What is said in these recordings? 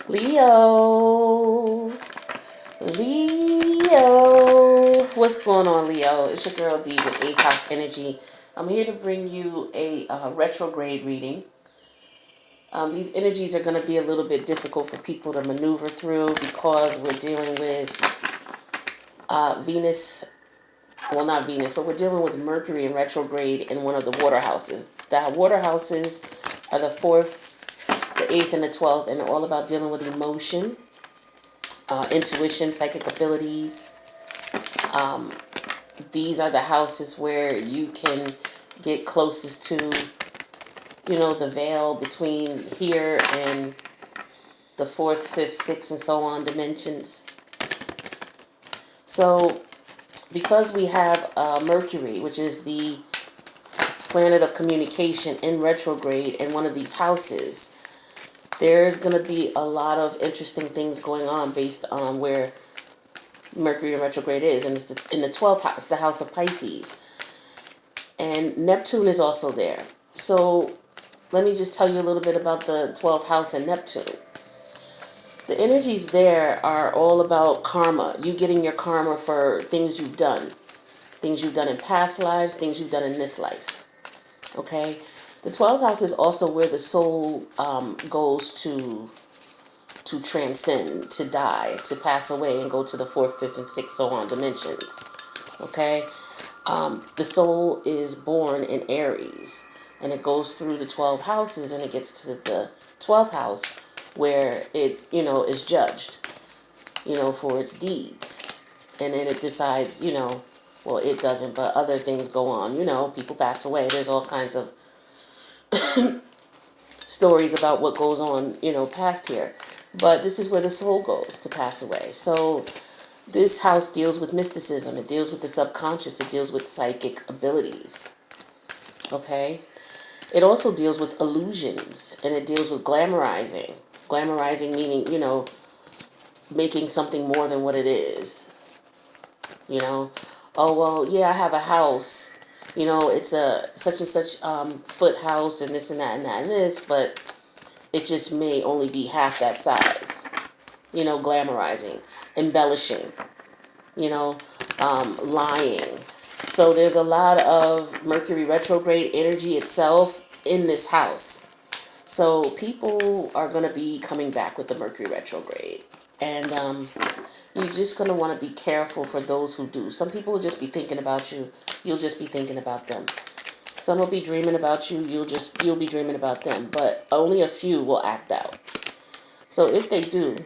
Leo. Leo. What's going on, Leo? It's your girl D with 8th House Energy. I'm here to bring you a retrograde reading. These energies are going to be a little bit difficult for people to maneuver through because we're dealing with Venus. Well, not Venus, but we're dealing with Mercury in retrograde in one of the water houses. The water houses are the 4th, the 8th, and the 12th, and they're all about dealing with emotion, intuition, psychic abilities. These are the houses where you can get closest to, the veil between here and the 4th, 5th, 6th, and so on dimensions. So, because we have Mercury, which is the planet of communication, in retrograde in one of these houses, there's going to be a lot of interesting things going on based on where Mercury in retrograde is. And it's in the 12th house, the house of Pisces. And Neptune is also there. So let me just tell you a little bit about the 12th house and Neptune. The energies there are all about karma. You getting your karma for things you've done. Things you've done in past lives, things you've done in this life. Okay? The 12th house is also where the soul goes to transcend, to die, to pass away and go to the 4th, 5th, and 6th, so on dimensions. Okay? The soul is born in Aries, and it goes through the 12 houses, and it gets to the 12th house where it, is judged, for its deeds. And then it decides, well, it doesn't, but other things go on. People pass away. There's all kinds of stories about what goes on, past here. But this is where the soul goes to pass away. So this house deals with mysticism. It deals with the subconscious. It deals with psychic abilities. Okay? It also deals with illusions, and it deals with glamorizing. Glamorizing meaning, making something more than what it is. Oh, well, yeah, I have a house. It's a such and such foot house and this and that and that and this, but it just may only be half that size. Glamorizing, embellishing, lying. So there's a lot of Mercury retrograde energy itself in this house. So people are going to be coming back with the Mercury retrograde. And you're just going to want to be careful for those who do. Some people will just be thinking about you. You'll just be thinking about them. Some will be dreaming about you. You'll be dreaming about them. But only a few will act out. So if they do,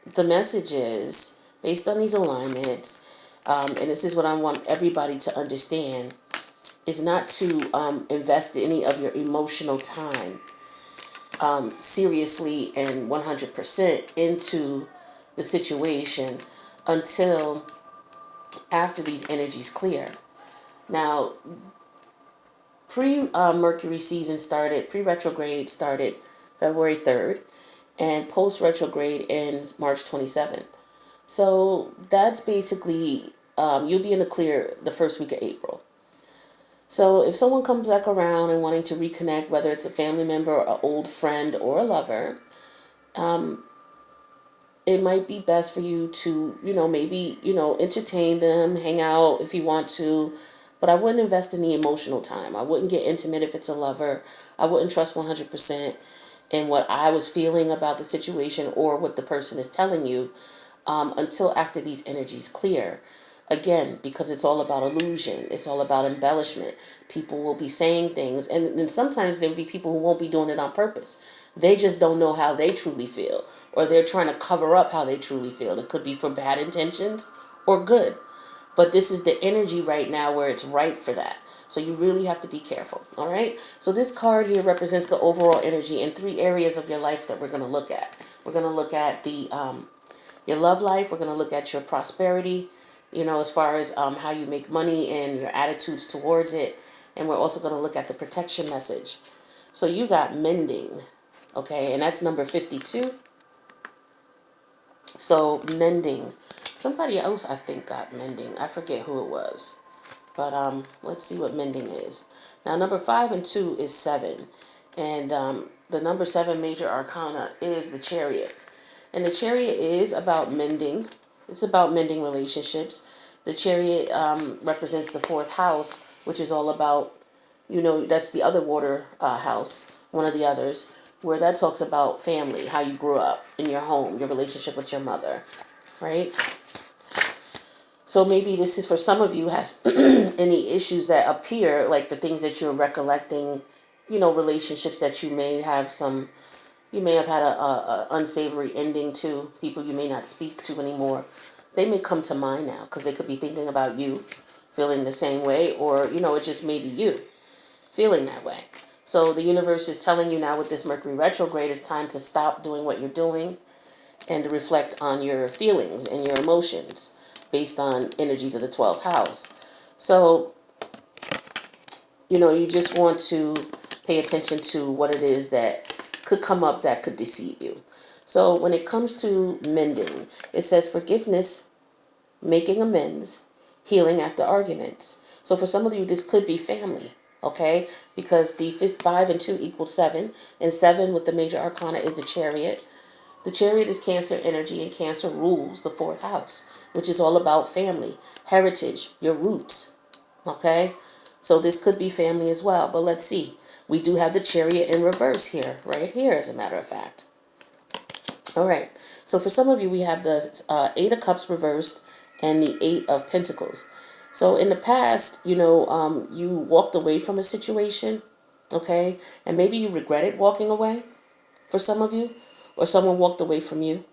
the message is, based on these alignments, and this is what I want everybody to understand, is not to invest any of your emotional time seriously and 100% into the situation until after these energies clear. Now, pre-Mercury season started, pre-retrograde started February 3rd, and post-retrograde ends March 27th. So that's basically, you'll be in the clear the first week of April. So if someone comes back around and wanting to reconnect, whether it's a family member, an old friend, or a lover, it might be best for you to, maybe, entertain them, hang out if you want to. But I wouldn't invest any emotional time. I wouldn't get intimate if it's a lover. I wouldn't trust 100% in what I was feeling about the situation or what the person is telling you until after these energies clear. Again, because it's all about illusion. It's all about embellishment. People will be saying things, and then sometimes there will be people who won't be doing it on purpose. They just don't know how they truly feel, or they're trying to cover up how they truly feel. It could be for bad intentions or good. But this is the energy right now where it's ripe for that. So you really have to be careful, all right? So this card here represents the overall energy in 3 areas of your life that we're going to look at. We're going to look at the your love life. We're going to look at your prosperity, as far as how you make money and your attitudes towards it. And we're also going to look at the protection message. So you got mending, okay? And that's number 52. So mending. Somebody else, I think, got mending. I forget who it was. But let's see what mending is. Now, number 5 and 2 is 7. And the number 7 major arcana is the Chariot. And the Chariot is about mending. It's about mending relationships. The Chariot represents the fourth house, which is all about, that's the other water house, one of the others, where that talks about family, how you grew up in your home, your relationship with your mother, right? So maybe this is for some of you has any issues that appear, like the things that you're recollecting, relationships that you may have had a unsavory ending to, people you may not speak to anymore. They may come to mind now because they could be thinking about you, feeling the same way, or, it just may be you feeling that way. So the universe is telling you now with this Mercury retrograde, it's time to stop doing what you're doing and to reflect on your feelings and your emotions based on energies of the 12th house. So, you just want to pay attention to what it is that could come up that could deceive you. So when it comes to mending, it says forgiveness, making amends, healing after arguments. So for some of you, this could be family, okay? Because the 5 and 2 equals 7, and 7 with the major arcana is the Chariot. The Chariot is Cancer energy, and Cancer rules the fourth house, which is all about family, heritage, your roots, okay? So this could be family as well, but let's see. We do have the Chariot in reverse here, right here, as a matter of fact. All right, so for some of you, we have the 8 of Cups reversed and the 8 of Pentacles. So in the past, you walked away from a situation, okay? And maybe you regretted walking away for some of you, or someone walked away from you.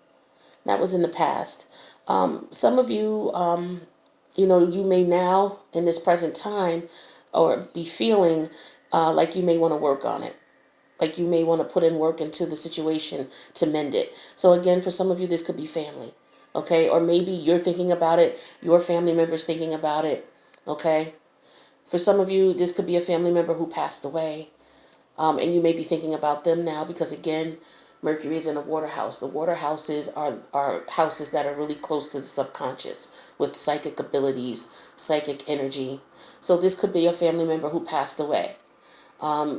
That was in the past. Some of you, you may now, in this present time, or be feeling like you may want to work on it. Like you may want to put in work into the situation to mend it. So again, for some of you, this could be family, okay? Or maybe you're thinking about it, your family member's thinking about it, okay? For some of you, this could be a family member who passed away, and you may be thinking about them now because, again, Mercury is in a water house. The water houses are houses that are really close to the subconscious with psychic abilities, psychic energy. So this could be a family member who passed away.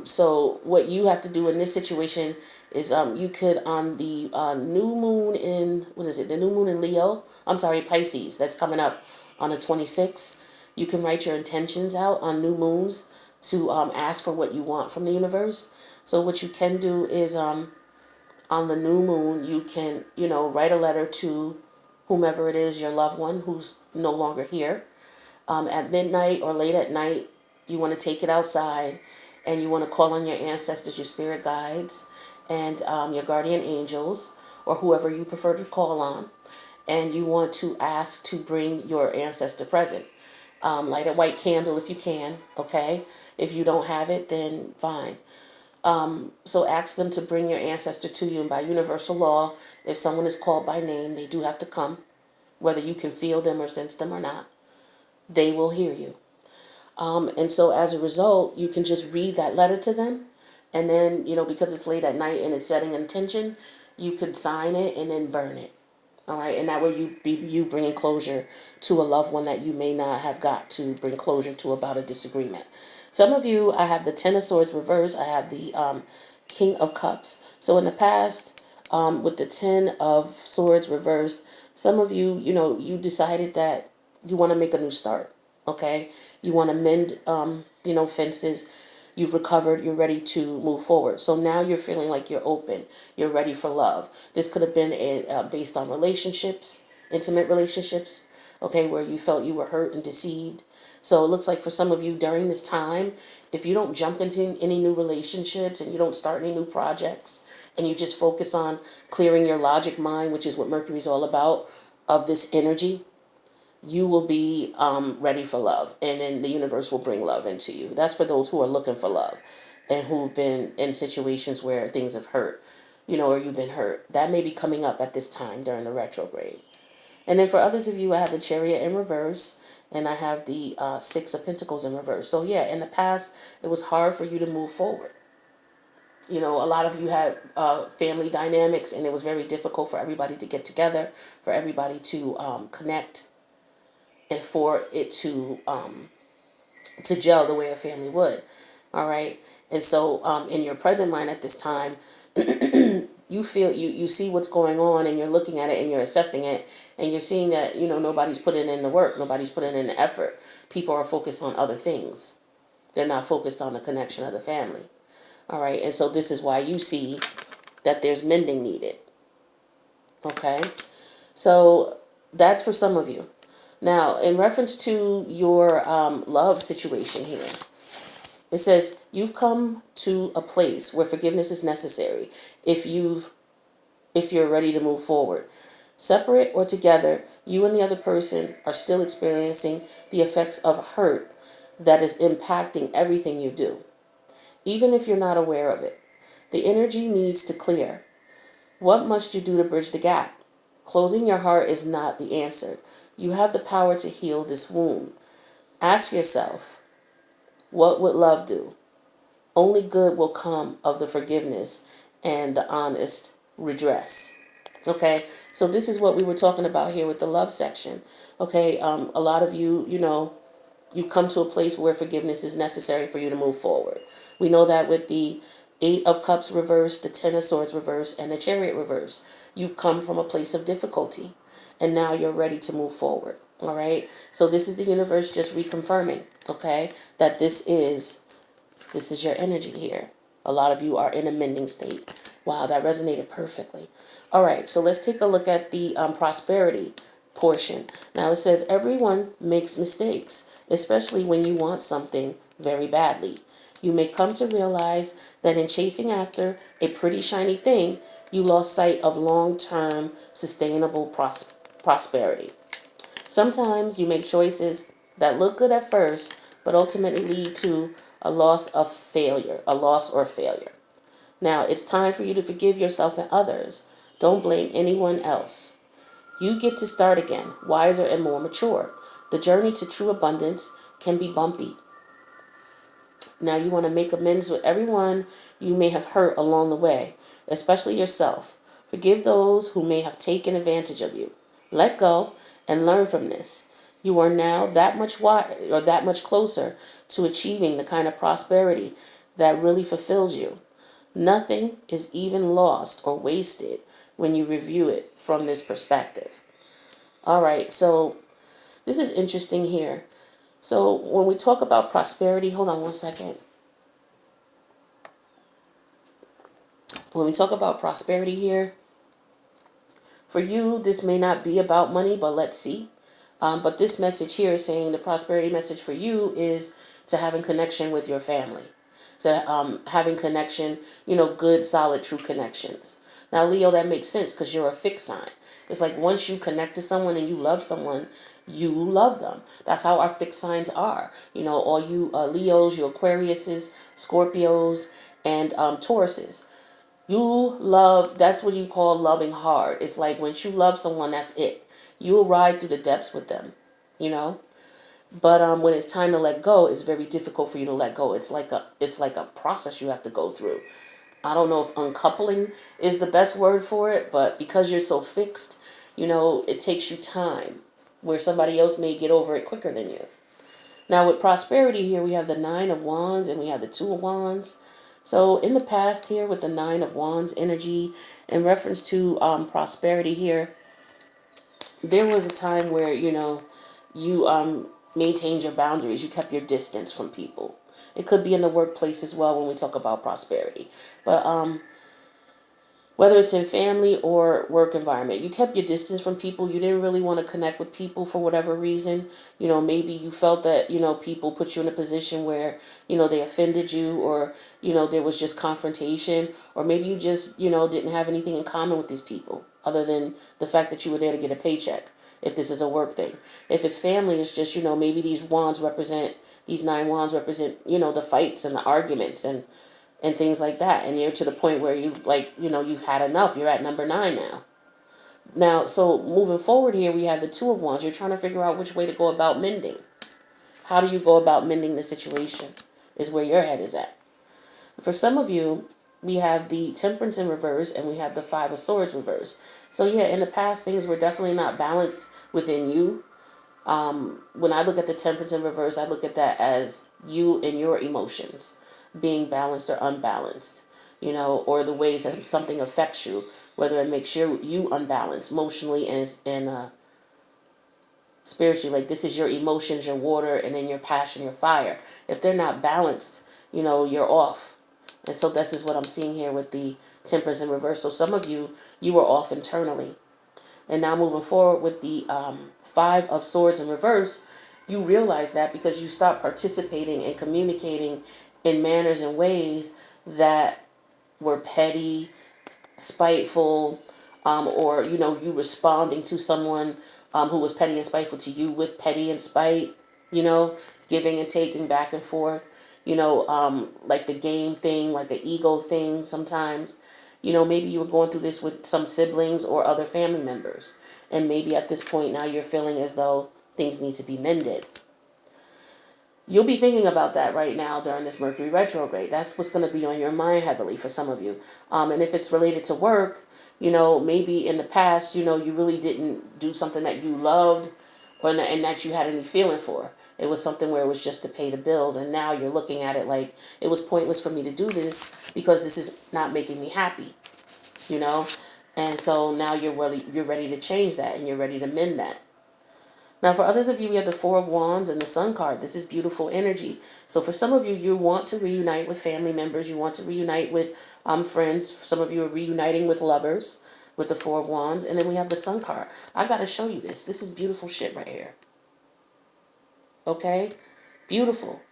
So what you have to do in this situation is you could, on the new moon in, what is it, the new moon in Leo, I'm sorry, Pisces, that's coming up on the 26th, you can write your intentions out on new moons to ask for what you want from the universe. So what you can do is on the new moon, you can, write a letter to whomever it is, your loved one who's no longer here. At midnight or late at night, you want to take it outside and you want to call on your ancestors, your spirit guides, and your guardian angels, or whoever you prefer to call on. And you want to ask to bring your ancestor present. Light a white candle if you can, okay? If you don't have it, then fine. So ask them to bring your ancestor to you. And by universal law, if someone is called by name, they do have to come, whether you can feel them or sense them or not. They will hear you. And so as a result, you can just read that letter to them. And then, because it's late at night and it's setting intention, you could sign it and then burn it. All right. And that way you bringing closure to a loved one that you may not have got to bring closure to about a disagreement. Some of you, I have the Ten of Swords reversed. I have the King of Cups. So in the past, with the Ten of Swords reversed, some of you, you decided that you want to make a new start. Okay. You want to mend, fences. You've recovered, you're ready to move forward. So now you're feeling like you're open, you're ready for love. This could have been based on relationships, intimate relationships, okay, where you felt you were hurt and deceived. So it looks like for some of you during this time, if you don't jump into any new relationships and you don't start any new projects and you just focus on clearing your logic mind, which is what Mercury is all about, of this energy, you will be ready for love, and then the universe will bring love into you. That's for those who are looking for love and who've been in situations where things have hurt, or you've been hurt. That may be coming up at this time during the retrograde. And then for others of you, I have the Chariot in reverse, and I have the Six of Pentacles in reverse. So yeah, in the past, it was hard for you to move forward. A lot of you had family dynamics, and it was very difficult for everybody to get together, for everybody to connect, and for it to gel the way a family would. All right. And so in your present mind at this time, you feel, you see what's going on, and you're looking at it and you're assessing it, and you're seeing that, nobody's putting in the work, nobody's putting in the effort. People are focused on other things. They're not focused on the connection of the family. All right. And so this is why you see that there's mending needed. Okay. So that's for some of you. Now, in reference to your love situation here, it says you've come to a place where forgiveness is necessary if you're ready to move forward. Separate or together, you and the other person are still experiencing the effects of hurt that is impacting everything you do, even if you're not aware of it. The energy needs to clear. What must you do to bridge the gap? Closing your heart is not the answer. You have the power to heal this wound. Ask yourself, what would love do? Only good will come of the forgiveness and the honest redress. Okay, so this is what we were talking about here with the love section. Okay, a lot of you, you come to a place where forgiveness is necessary for you to move forward. We know that with the Eight of Cups reverse, the Ten of Swords reverse, and the Chariot reverse. You've come from a place of difficulty, and now you're ready to move forward. All right, so this is the universe just reconfirming, okay, that this is your energy here. A lot of you are in a mending state. Wow, that resonated perfectly. All right, so let's take a look at the prosperity portion. Now it says everyone makes mistakes, especially when you want something very badly. You may come to realize that in chasing after a pretty shiny thing, you lost sight of long-term sustainable prosperity. Sometimes you make choices that look good at first, but ultimately lead to a loss or failure. Now, it's time for you to forgive yourself and others. Don't blame anyone else. You get to start again, wiser and more mature. The journey to true abundance can be bumpy. Now, you want to make amends with everyone you may have hurt along the way, especially yourself. Forgive those who may have taken advantage of you. Let go and learn from this. You are now that much closer to achieving the kind of prosperity that really fulfills you. Nothing is even lost or wasted when you review it from this perspective. All right, so this is interesting here. So when we talk about prosperity, hold on one second. When we talk about prosperity here, for you, this may not be about money, but let's see. But this message here is saying the prosperity message for you is to having connection with your family, to having connection, good, solid, true connections. Now, Leo, that makes sense because you're a fixed sign. It's like once you connect to someone and you love someone, you love them. That's how our fixed signs are. All you Leos, you Aquariuses, Scorpios, and Tauruses. You love, that's what you call loving hard. It's like once you love someone, that's it. You will ride through the depths with them, But when it's time to let go, it's very difficult for you to let go. It's like a process you have to go through. I don't know if uncoupling is the best word for it, but because you're so fixed, it takes you time where somebody else may get over it quicker than you. Now with prosperity here, we have the Nine of Wands and we have the Two of Wands. So in the past here with the Nine of Wands energy, in reference to prosperity here, there was a time where, you maintained your boundaries. You kept your distance from people. It could be in the workplace as well when we talk about prosperity. But whether it's in family or work environment, you kept your distance from people. You didn't really want to connect with people for whatever reason. Maybe you felt that, people put you in a position where, they offended you, or, there was just confrontation, or maybe you just, didn't have anything in common with these people other than the fact that you were there to get a paycheck. If this is a work thing, if it's family, it's just, maybe these nine wands represent, the fights and the arguments and things like that. And you're to the point where you've had enough. You're at number 9 now. Now, so moving forward here, we have the Two of Wands. You're trying to figure out which way to go about mending. How do you go about mending the situation is where your head is at. For some of you, we have the Temperance in reverse and we have the Five of Swords reverse. So yeah, in the past, things were definitely not balanced within you. When I look at the Temperance in reverse, I look at that as you and your emotions being balanced or unbalanced. or the ways that something affects you, whether it makes you unbalanced emotionally and spiritually. Like, this is your emotions, your water, and then your passion, your fire. If they're not balanced, you're off. And so this is what I'm seeing here with the temperance in reverse. So some of you were off internally. And now moving forward with the Five of Swords in reverse, you realize that because you stop participating and communicating in manners and ways that were petty, spiteful, or you responding to someone who was petty and spiteful to you with petty and spite, giving and taking back and forth, like the game thing, like the ego thing sometimes. Maybe you were going through this with some siblings or other family members, and maybe at this point now you're feeling as though things need to be mended. You'll be thinking about that right now during this Mercury retrograde. That's what's going to be on your mind heavily for some of you. And if it's related to work, maybe in the past, you really didn't do something that you loved and that you had any feeling for. It was something where it was just to pay the bills. And now you're looking at it like it was pointless for me to do this because this is not making me happy, And so now you're ready to change that and you're ready to mend that. Now, for others of you, we have the Four of Wands and the Sun card. This is beautiful energy. So for some of you, you want to reunite with family members. You want to reunite with friends. Some of you are reuniting with lovers with the Four of Wands. And then we have the Sun card. I got to show you this. This is beautiful shit right here. Okay? Beautiful.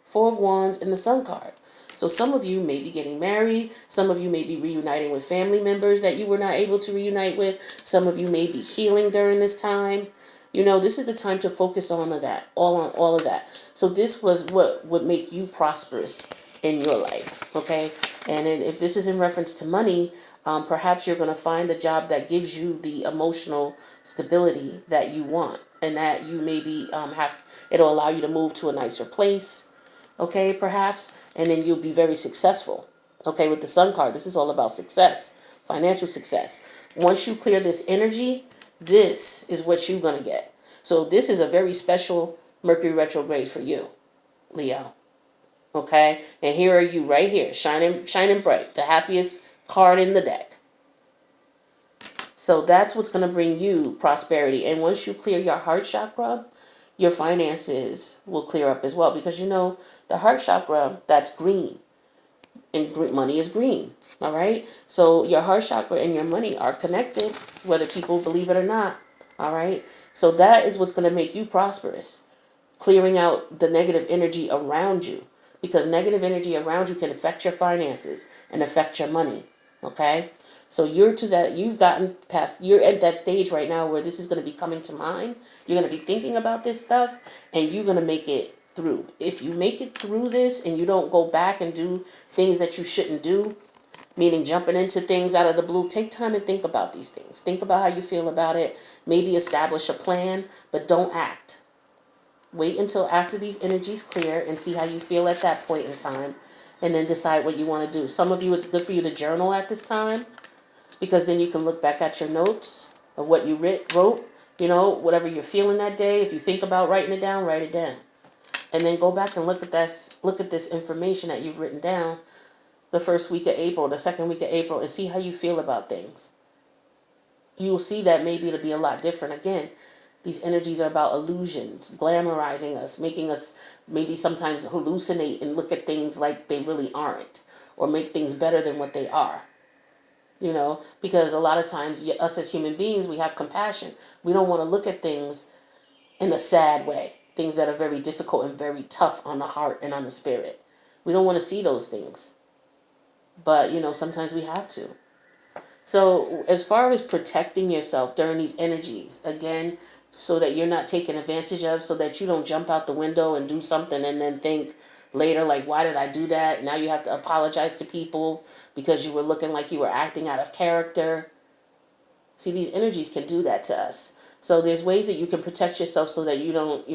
Four of Wands and the Sun card. So some of you may be getting married. Some of you may be reuniting with family members that you were not able to reunite with. Some of you may be healing during this time. This is the time to focus on all of that. So this was what would make you prosperous in your life, okay? And then if this is in reference to money, perhaps you're going to find a job that gives you the emotional stability that you want, and that you maybe it'll allow you to move to a nicer place, okay, perhaps, and then you'll be very successful, okay, with the Sun card. This is all about success, financial success. Once you clear this energy, this is what you're going to get. So this is a very special Mercury retrograde for you, Leo. Okay? And here are you right here, shining bright, the happiest card in the deck. So that's what's going to bring you prosperity. And once you clear your heart chakra, your finances will clear up as well. Because the heart chakra, that's green. And money is green. All right? So your heart chakra and your money are connected, whether people believe it or not. All right? So that is what's going to make you prosperous. Clearing out the negative energy around you. Because negative energy around you can affect your finances and affect your money. Okay? So you're at that stage right now where this is going to be coming to mind. You're going to be thinking about this stuff and you're going to make it through. If you make it through this and you don't go back and do things that you shouldn't do, meaning jumping into things out of the blue, take time and think about these things. Think about how you feel about it. Maybe establish a plan, but don't act. Wait until after these energies clear and see how you feel at that point in time, and then decide what you want to do. Some of you, it's good for you to journal at this time, because then you can look back at your notes of what you wrote, whatever you're feeling that day. If you think about writing it down, write it down. And then go back and look at this information that you've written down the first week of April, the second week of April, and see how you feel about things. You'll see that maybe it'll be a lot different. Again, these energies are about illusions, glamorizing us, making us maybe sometimes hallucinate and look at things like they really aren't, or make things better than what they are. Because a lot of times us as human beings, we have compassion. We don't want to look at things in a sad way, things that are very difficult and very tough on the heart and on the spirit. We don't want to see those things. But, sometimes we have to. So as far as protecting yourself during these energies, again, so that you're not taken advantage of, so that you don't jump out the window and do something and then think later, like, why did I do that? Now you have to apologize to people because you were looking like you were acting out of character. See, these energies can do that to us. So there's ways that you can protect yourself so that you don't,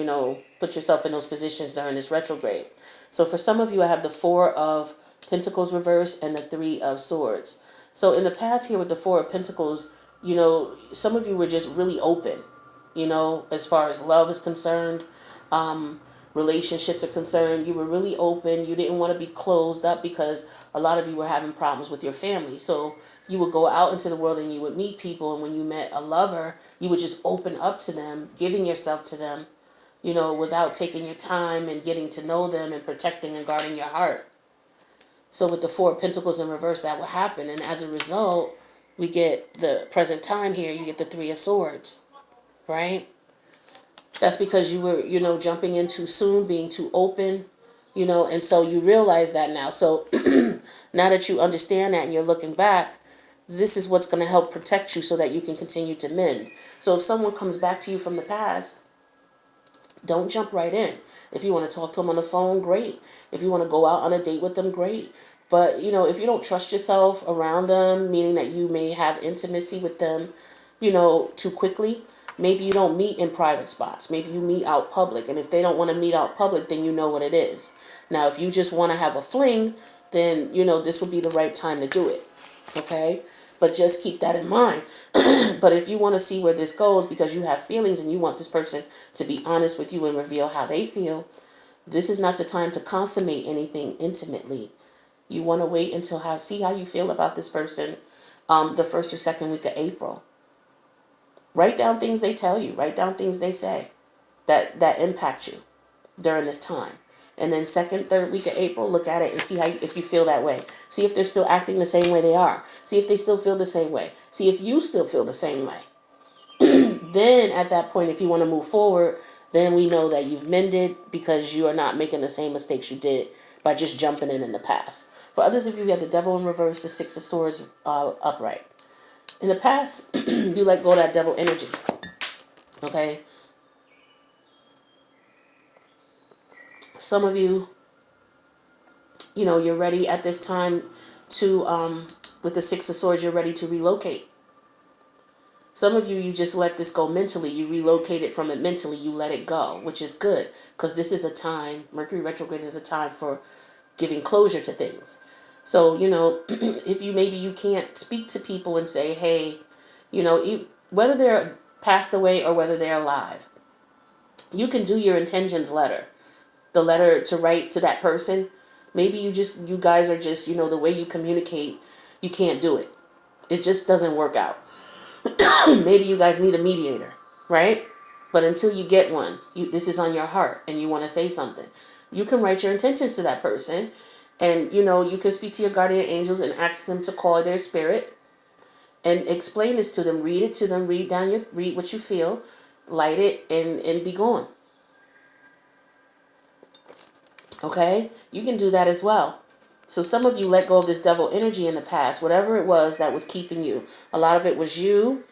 put yourself in those positions during this retrograde. So for some of you, I have the Four of Pentacles reverse and the Three of Swords. So in the past here with the Four of Pentacles, some of you were just really open, as far as love is concerned. relationships are concerned. You were really open. You didn't want to be closed up because a lot of you were having problems with your family. So you would go out into the world and you would meet people. And when you met a lover, you would just open up to them, giving yourself to them, without taking your time and getting to know them and protecting and guarding your heart. So with the Four of Pentacles in reverse, that will happen. And as a result, we get the present time here. You get the Three of Swords, right? That's because you were, jumping in too soon, being too open, and so you realize that now. So now that you understand that and you're looking back, this is what's going to help protect you so that you can continue to mend. So if someone comes back to you from the past, don't jump right in. If you want to talk to them on the phone, great. If you want to go out on a date with them, great. But, if you don't trust yourself around them, meaning that you may have intimacy with them, too quickly, maybe you don't meet in private spots. Maybe you meet out public. And if they don't want to meet out public, then you know what it is. Now, if you just want to have a fling, then, this would be the right time to do it. Okay? But just keep that in mind. But if you want to see where this goes because you have feelings and you want this person to be honest with you and reveal how they feel, this is not the time to consummate anything intimately. You want to wait until see how you feel about this person the first or second week of April. Write down things they tell you. Write down things they say that impact you during this time. And then second, third week of April, look at it and see if you feel that way. See if they're still acting the same way they are. See if they still feel the same way. See if you still feel the same way. Then at that point, if you want to move forward, then we know that you've mended because you are not making the same mistakes you did by just jumping in the past. For others of you, we have the Devil in reverse, the Six of Swords upright. In the past, you let go of that devil energy. Okay? Some of you, you're ready at this time to, with the Six of Swords, you're ready to relocate. Some of you, you just let this go mentally. You relocated from it mentally. You let it go, which is good because this is a time, Mercury retrograde is a time for giving closure to things. So, if maybe you can't speak to people and say, hey, whether they're passed away or whether they're alive, you can do your intentions letter, the letter to write to that person. Maybe you guys are just, the way you communicate, you can't do it. It just doesn't work out. Maybe you guys need a mediator, right? But until you get one, this is on your heart and you want to say something. You can write your intentions to that person and, you can speak to your guardian angels and ask them to call their spirit and explain this to them. Read it to them. Read what you feel, light it and be gone. Okay? You can do that as well. So some of you let go of this devil energy in the past, whatever it was that was keeping you. A lot of it was you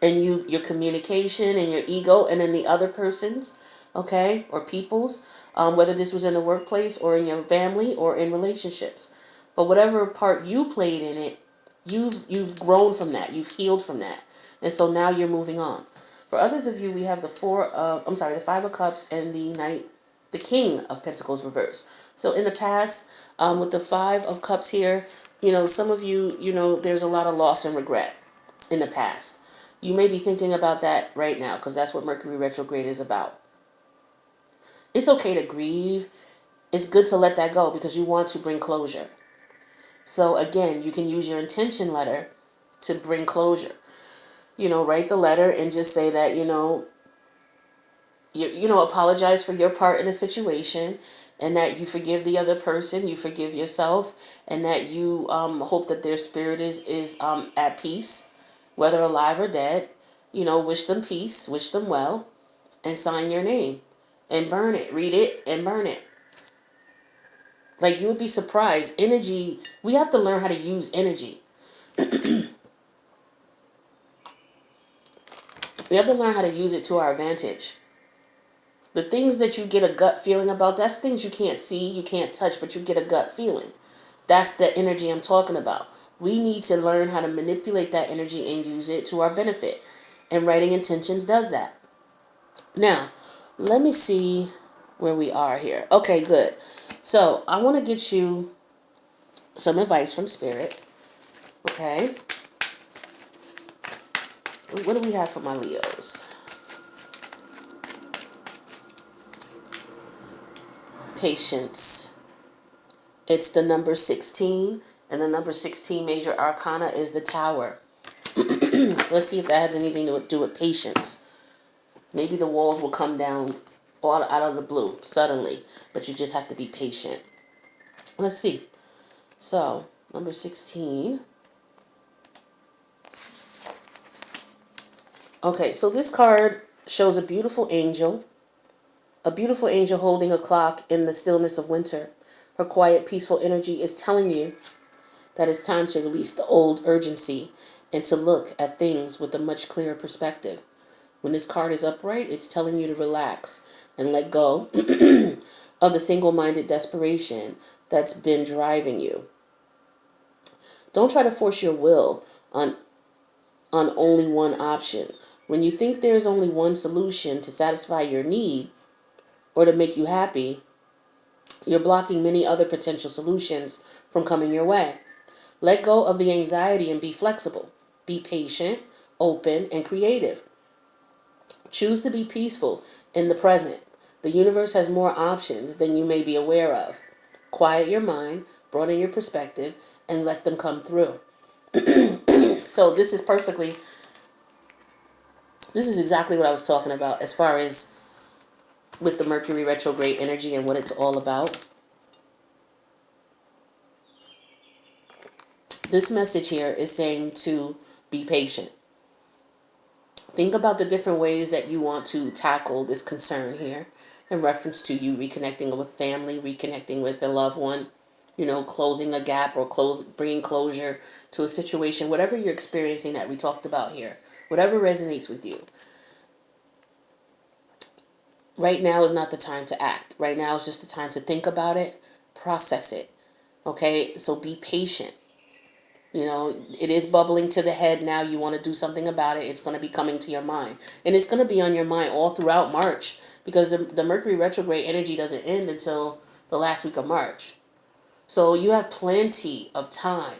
and your communication and your ego and then the other person's, okay, or people's, whether this was in the workplace or in your family or in relationships. But whatever part you played in it, you've grown from that. You've healed from that. And so now you're moving on. For others of you, we have the the Five of Cups and the King of Pentacles reverse. So in the past, with the Five of Cups here, some of you, there's a lot of loss and regret in the past. You may be thinking about that right now because that's what Mercury retrograde is about. It's okay to grieve. It's good to let that go because you want to bring closure. So again, you can use your intention letter to bring closure. Write the letter and just say that, apologize for your part in the situation and that you forgive the other person, you forgive yourself, and that you hope that their spirit is at peace, whether alive or dead. Wish them peace, wish them well, and sign your name and burn it. Read it and burn it. Like, you would be surprised. Energy, we have to learn how to use energy. We have to learn how to use it to our advantage. The things that you get a gut feeling about, that's things you can't see, you can't touch, but you get a gut feeling. That's the energy I'm talking about. We need to learn how to manipulate that energy and use it to our benefit. And writing intentions does that. Now, let me see where we are here. Okay, good. So, I want to get you some advice from Spirit. Okay. What do we have for my Leos? patience. It's the number 16, and the number 16 major arcana is the Tower. Let's see if that has anything to do with patience. Maybe the walls will come down all out of the blue suddenly, but you just have to be patient. Let's see. So, number 16. Okay, so this card shows a beautiful angel holding a clock in the stillness of winter. Her quiet, peaceful energy is telling you that it's time to release the old urgency and to look at things with a much clearer perspective. When this card is upright, it's telling you to relax and let go of the single-minded desperation that's been driving you. Don't try to force your will on only one option. When you think there's only one solution to satisfy your need or to make you happy, you're blocking many other potential solutions from coming your way. Let go of the anxiety and be flexible. Be patient, open, and creative. Choose to be peaceful in the present. The universe has more options than you may be aware of. Quiet your mind, broaden your perspective, and let them come through. So this is exactly what I was talking about as far as with the Mercury retrograde energy and what it's all about. This message here is saying to be patient. Think about the different ways that you want to tackle this concern here in reference to you reconnecting with family, reconnecting with a loved one, closing a gap or bringing closure to a situation, whatever you're experiencing that we talked about here, whatever resonates with you. Right now is not the time to act. Right now is just the time to think about it, process it. Okay, so be patient. It is bubbling to the head now. You want to do something about it. It's going to be coming to your mind. And it's going to be on your mind all throughout March because the Mercury retrograde energy doesn't end until the last week of March. So you have plenty of time.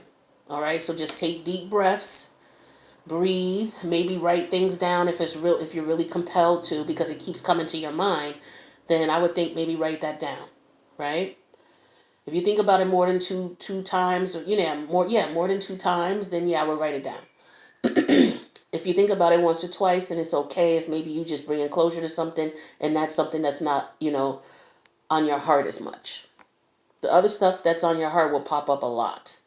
All right, so just take deep breaths. Breathe, maybe write things down if you're really compelled to, because it keeps coming to your mind. Then I would think maybe write that down, right? If you think about it more than two times, or more than two times, then I would write it down. If you think about it once or twice, then it's okay. It's maybe you just bringing closure to something, and that's something that's not on your heart as much. The other stuff that's on your heart will pop up a lot.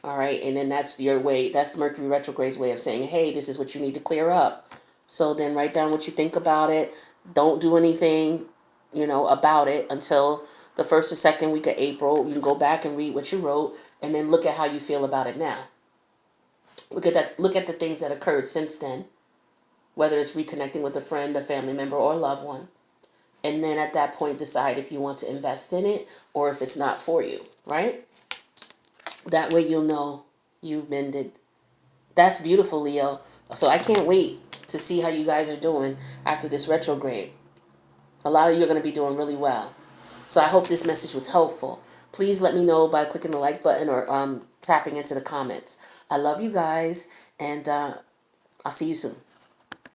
All right, and then that's your way. That's Mercury retrograde's way of saying, hey, this is what you need to clear up. So then write down what you think about it. Don't do anything, about it until the first or second week of April. You can go back and read what you wrote, and then look at how you feel about it now. Look at that. Look at the things that occurred since then, whether it's reconnecting with a friend, a family member, or a loved one. And then at that point, decide if you want to invest in it or if it's not for you, right? That way you'll know you've mended. That's beautiful, Leo. So I can't wait to see how you guys are doing after this retrograde. A lot of you are going to be doing really well. So I hope this message was helpful. Please let me know by clicking the like button or tapping into the comments. I love you guys, and I'll see you soon.